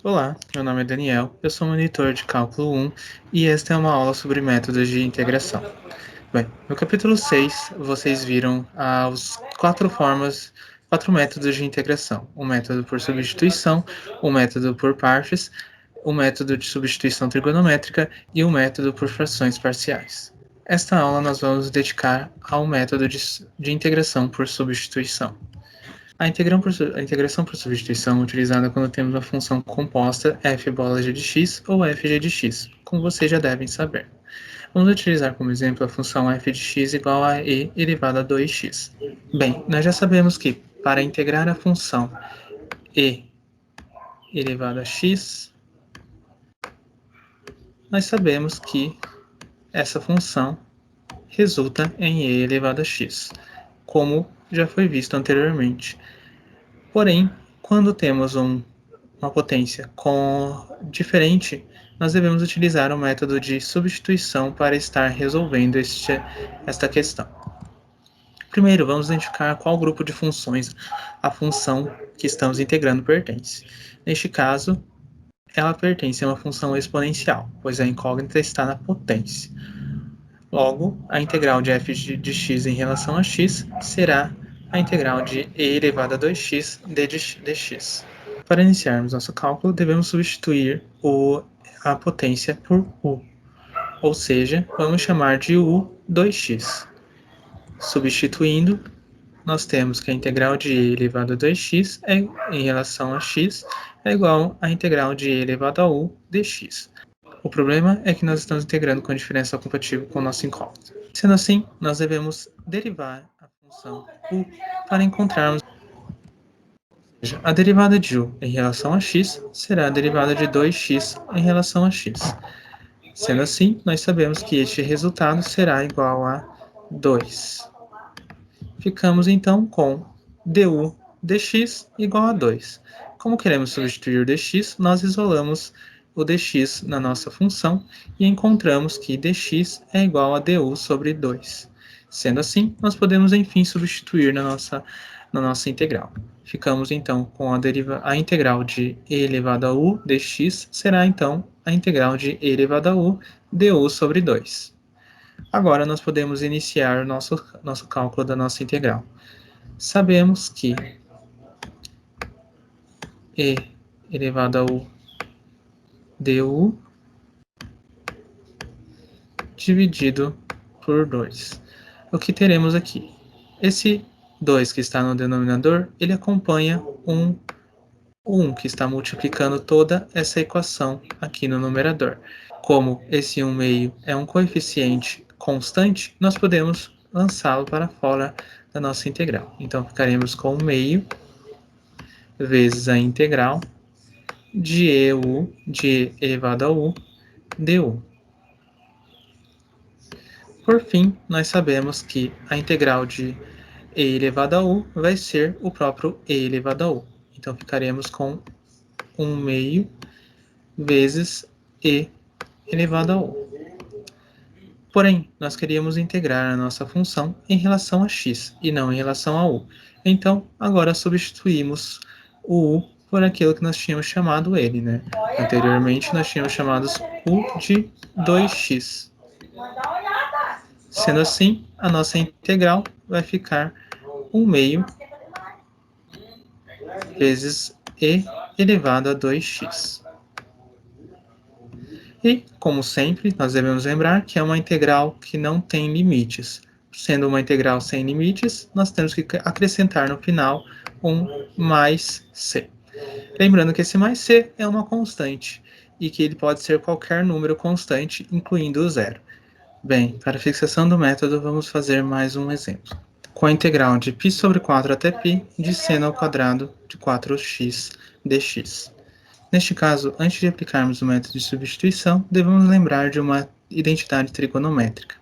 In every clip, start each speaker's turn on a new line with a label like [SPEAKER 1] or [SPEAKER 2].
[SPEAKER 1] Olá, meu nome é Daniel, eu sou monitor de cálculo 1 e esta é uma aula sobre métodos de integração. Bem, no capítulo 6, vocês viram as quatro métodos de integração: o método por substituição, o método por partes, o método de substituição trigonométrica e o método por frações parciais. Esta aula nós vamos dedicar ao método de integração por substituição. A integração por substituição é utilizada quando temos uma função composta f bola g de x ou fg de x, como vocês já devem saber. Vamos utilizar como exemplo a função f de x igual a e elevado a 2x. Bem, nós já sabemos que para integrar a função e elevado a x, nós sabemos que essa função resulta em e elevado a x, como já foi visto anteriormente. Porém, quando temos uma potência diferente, nós devemos utilizar o método de substituição para estar resolvendo esta questão. Primeiro, vamos identificar qual grupo de funções a função que estamos integrando pertence. Neste caso, ela pertence a uma função exponencial, pois a incógnita está na potência. Logo, a integral de f de x em relação a x será a integral de e elevado a 2x dx. Para iniciarmos nosso cálculo, devemos substituir a potência por u, ou seja, vamos chamar de u 2x. Substituindo, nós temos que a integral de e elevado a 2x em relação a x é igual à integral de e elevado a u dx. O problema é que nós estamos integrando com a diferencial compatível com o nosso incógnito. Sendo assim, nós devemos derivar a função u para encontrarmos a derivada de u em relação a x será a derivada de 2x em relação a x. Sendo assim, nós sabemos que este resultado será igual a 2. Ficamos então com du dx igual a 2. Como queremos substituir o dx, nós isolamos o dx na nossa função e encontramos que dx é igual a du sobre 2. Sendo assim, nós podemos enfim substituir na nossa integral. Ficamos então com a integral de e elevado a u dx será então a integral de e elevado a u du sobre 2. Agora nós podemos iniciar o nosso cálculo da nossa integral. Sabemos que e elevado a u du dividido por 2. O que teremos aqui? Esse 2 que está no denominador, ele acompanha o 1 que está multiplicando toda essa equação aqui no numerador. Como esse 1 meio é um coeficiente constante, nós podemos lançá-lo para fora da nossa integral. Então, ficaremos com 1 meio vezes a integral de e elevado a u du. Por fim, nós sabemos que a integral de e elevado a u vai ser o próprio e elevado a u. Então, ficaremos com 1 meio vezes e elevado a u. Porém, nós queríamos integrar a nossa função em relação a x e não em relação a u. Então, agora substituímos o u por aquilo que nós tínhamos chamado ele, né? Anteriormente, nós tínhamos chamado u de 2x. Sendo assim, a nossa integral vai ficar 1 meio vezes e elevado a 2x. E, como sempre, nós devemos lembrar que é uma integral que não tem limites. Sendo uma integral sem limites, nós temos que acrescentar no final um mais c. Lembrando que esse mais c é uma constante e que ele pode ser qualquer número constante, incluindo o zero. Bem, para a fixação do método, vamos fazer mais um exemplo. Com a integral de π sobre 4 até π de seno ao quadrado de 4x dx. Neste caso, antes de aplicarmos o método de substituição, devemos lembrar de uma identidade trigonométrica.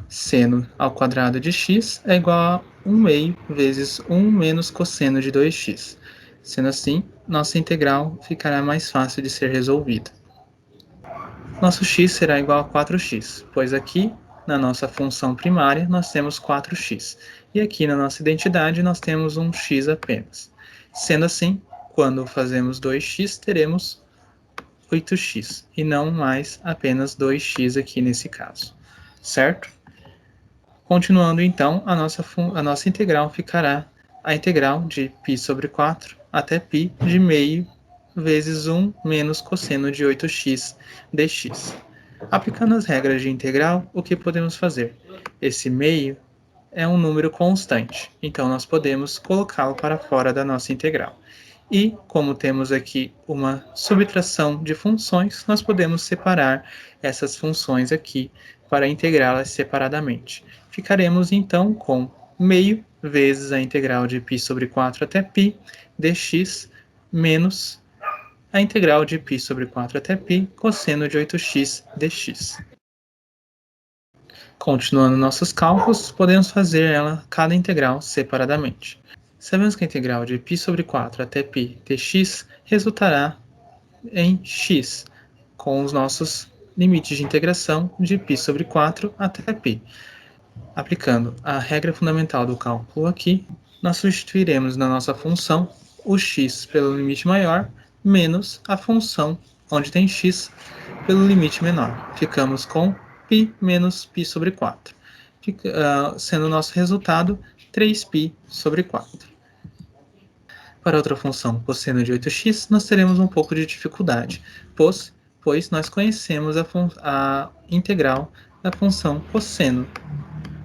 [SPEAKER 1] Seno ao quadrado de x é igual a 1 meio vezes 1 menos cosseno de 2x. Sendo assim, nossa integral ficará mais fácil de ser resolvida. Nosso x será igual a 4x, pois aqui, na nossa função primária, nós temos 4x. E aqui na nossa identidade, nós temos um x apenas. Sendo assim, quando fazemos 2x, teremos 8x, e não mais apenas 2x aqui nesse caso, certo? Continuando, então, a nossa integral ficará a integral de π sobre 4 até π de meio vezes 1 menos cosseno de 8x dx. Aplicando as regras de integral, o que podemos fazer? Esse meio é um número constante, então nós podemos colocá-lo para fora da nossa integral. E, como temos aqui uma subtração de funções, nós podemos separar essas funções aqui para integrá-las separadamente. Ficaremos, então, com meio vezes a integral de π sobre 4 até π dx menos a integral de π sobre 4 até π cosseno de 8x dx. Continuando nossos cálculos, podemos fazer cada integral separadamente. Sabemos que a integral de π sobre 4 até π dx resultará em x, com os nossos limites de integração de π sobre 4 até π. Aplicando a regra fundamental do cálculo aqui, nós substituiremos na nossa função o x pelo limite maior menos a função onde tem x pelo limite menor. Ficamos com π menos π sobre 4, sendo o nosso resultado 3π sobre 4. Para outra função cosseno de 8x, nós teremos um pouco de dificuldade, pois nós conhecemos a integral da função cosseno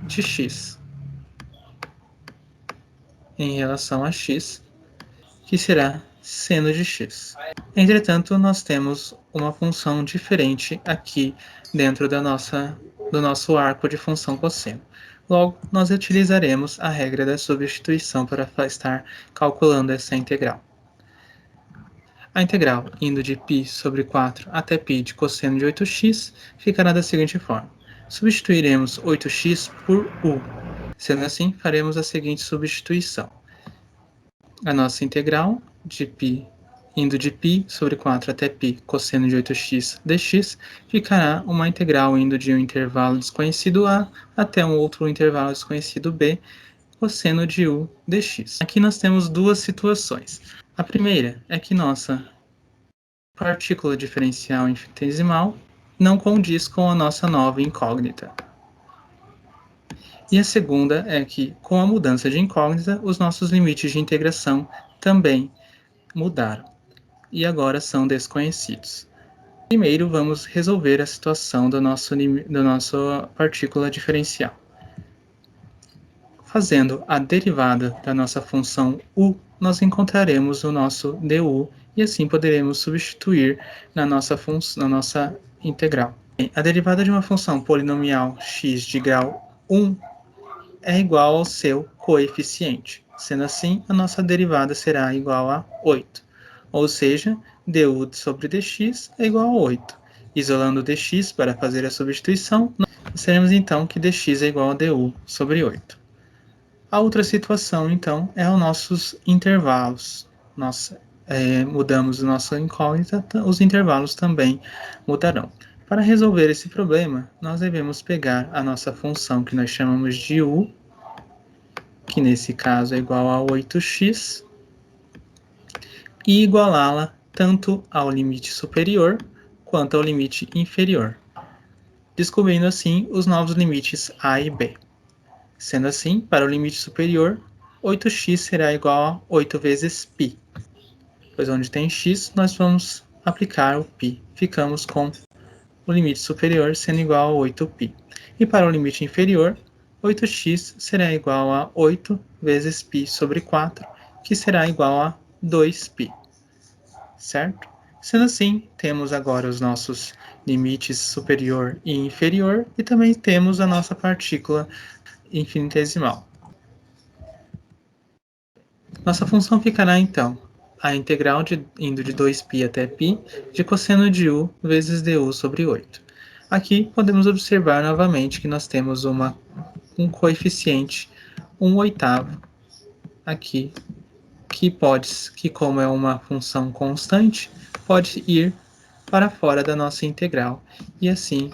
[SPEAKER 1] de x em relação a x, que será seno de x. Entretanto, nós temos uma função diferente aqui dentro do nosso arco de função cosseno. Logo, nós utilizaremos a regra da substituição para estar calculando essa integral. A integral indo de π sobre 4 até π de cosseno de 8x ficará da seguinte forma. Substituiremos 8x por u. Sendo assim, faremos a seguinte substituição. A nossa integral de π indo de π sobre 4 até π cosseno de 8x dx ficará uma integral indo de um intervalo desconhecido a até um outro intervalo desconhecido b cosseno de u dx. Aqui nós temos duas situações. A primeira é que nossa partícula diferencial infinitesimal não condiz com a nossa nova incógnita. E a segunda é que, com a mudança de incógnita, os nossos limites de integração também mudaram e agora são desconhecidos. Primeiro, vamos resolver a situação da nossa partícula diferencial. Fazendo a derivada da nossa função u, nós encontraremos o nosso du e assim poderemos substituir na nossa integral. A derivada de uma função polinomial x de grau 1 é igual ao seu coeficiente. Sendo assim, a nossa derivada será igual a 8. Ou seja, du sobre dx é igual a 8. Isolando dx para fazer a substituição, nós teremos então que dx é igual a du sobre 8. A outra situação, então, é os nossos intervalos. Nós mudamos a nossa incógnita, os intervalos também mudarão. Para resolver esse problema, nós devemos pegar a nossa função que nós chamamos de u, que nesse caso é igual a 8x, e igualá-la tanto ao limite superior quanto ao limite inferior, descobrindo assim os novos limites a e b. Sendo assim, para o limite superior, 8x será igual a 8 vezes π, pois onde tem x, nós vamos aplicar o π. Ficamos com o limite superior sendo igual a 8π. E para o limite inferior, 8x será igual a 8 vezes π sobre 4, que será igual a 2π. Certo? Sendo assim, temos agora os nossos limites superior e inferior, e também temos a nossa partícula infinitesimal. Nossa função ficará, então, a integral indo de 2π até π de cosseno de u vezes du sobre 8. Aqui podemos observar novamente que nós temos um coeficiente 1/8 aqui, que como é uma função constante, pode ir para fora da nossa integral, e assim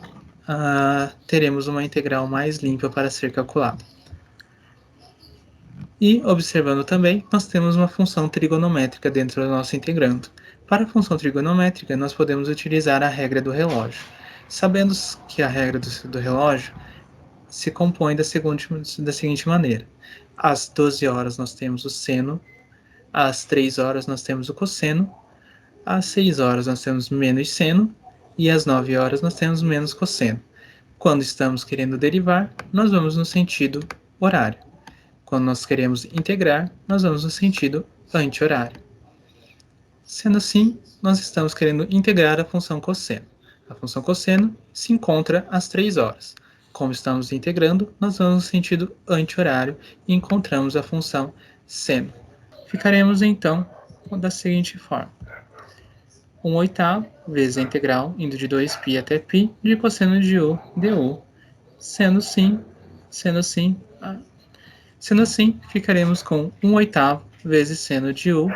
[SPEAKER 1] teremos uma integral mais limpa para ser calculada. E, observando também, nós temos uma função trigonométrica dentro do nosso integrando. Para a função trigonométrica, nós podemos utilizar a regra do relógio. Sabendo que a regra do relógio se compõe da seguinte maneira. Às 12 horas nós temos o seno, às 3 horas nós temos o cosseno, às 6 horas nós temos menos seno e às 9 horas nós temos menos cosseno. Quando estamos querendo derivar, nós vamos no sentido horário. Quando nós queremos integrar, nós vamos no sentido anti-horário. Sendo assim, nós estamos querendo integrar a função cosseno. A função cosseno se encontra às 3 horas. Como estamos integrando, nós vamos no sentido anti-horário e encontramos a função seno. Ficaremos, então, da seguinte forma. 1/8 vezes a integral indo de 2π até π de cosseno de u du. Sendo assim, ficaremos com 1/8 vezes seno de u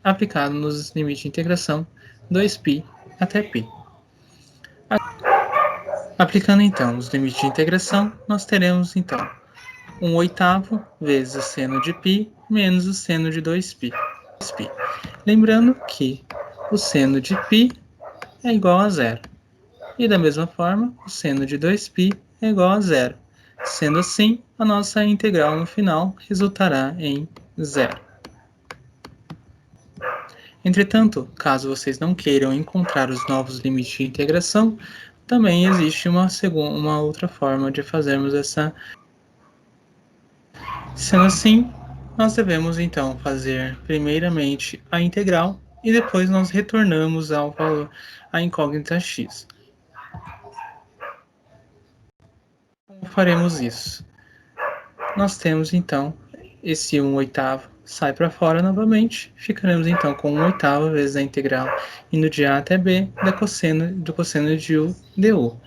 [SPEAKER 1] aplicado nos limites de integração 2π até π. Aplicando então os limites de integração, nós teremos então 1/8 vezes o seno de π menos o seno de 2π. Lembrando que o seno de π é igual a zero. E da mesma forma, o seno de 2π é igual a zero. Sendo assim, a nossa integral no final resultará em zero. Entretanto, caso vocês não queiram encontrar os novos limites de integração, também existe uma outra forma de fazermos essa. Sendo assim, nós devemos então fazer primeiramente a integral e depois nós retornamos ao valor, a incógnita x. Como faremos isso? Nós temos então esse 1/8 sai para fora novamente, ficaremos então com 1/8 vezes a integral indo de a até b do cosseno de u du.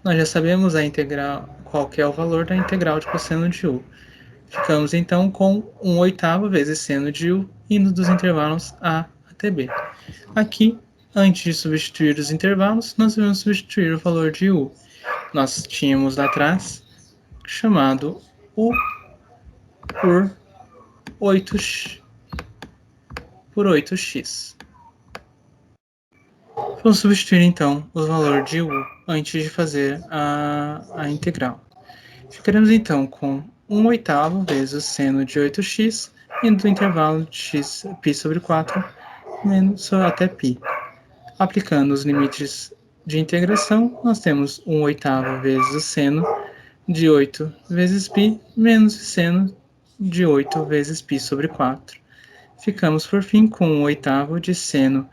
[SPEAKER 1] Nós já sabemos a integral, qual que é o valor da integral de cosseno de u. Ficamos então com 1/8 vezes seno de u indo dos intervalos a até b. Aqui, antes de substituir os intervalos, nós vamos substituir o valor de u. Nós tínhamos lá atrás chamado u por 8x. Vamos substituir então o valor de u antes de fazer a integral. Ficaremos então com 1/8 vezes o seno de 8x indo do intervalo de x, π sobre 4 menos até π. Aplicando os limites de integração, nós temos 1/8 vezes o seno de 8 vezes π menos o seno de 8 vezes π sobre 4. Ficamos por fim com 1/8 de seno.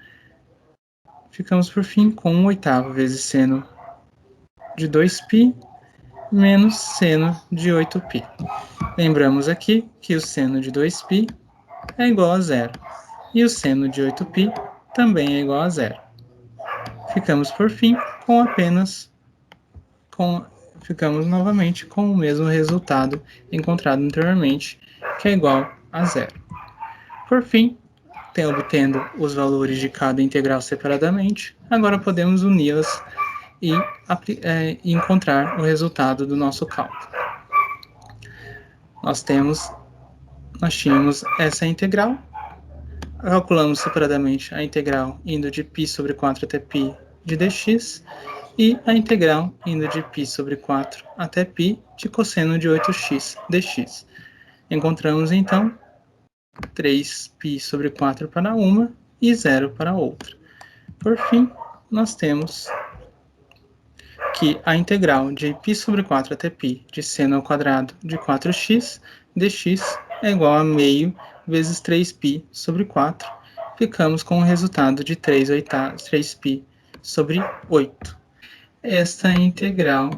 [SPEAKER 1] Ficamos por fim com 1/8 vezes seno de 2π menos seno de 8π. Lembramos aqui que o seno de 2π é igual a zero e o seno de 8π também é igual a zero. Ficamos por fim ficamos novamente com o mesmo resultado encontrado anteriormente, que é igual a zero. Por fim, obtendo os valores de cada integral separadamente, agora podemos uni-las e encontrar o resultado do nosso cálculo. Nós tínhamos essa integral, calculamos separadamente a integral indo de π sobre 4 até π de dx e a integral indo de π sobre 4 até π de cosseno de 8x dx. Encontramos então 3π sobre 4 para uma e 0 para a outra. Por fim, nós temos que a integral de π sobre 4 até π de seno ao quadrado de 4x dx é igual a meio vezes 3π sobre 4. Ficamos com o resultado de 3π sobre 8. Esta integral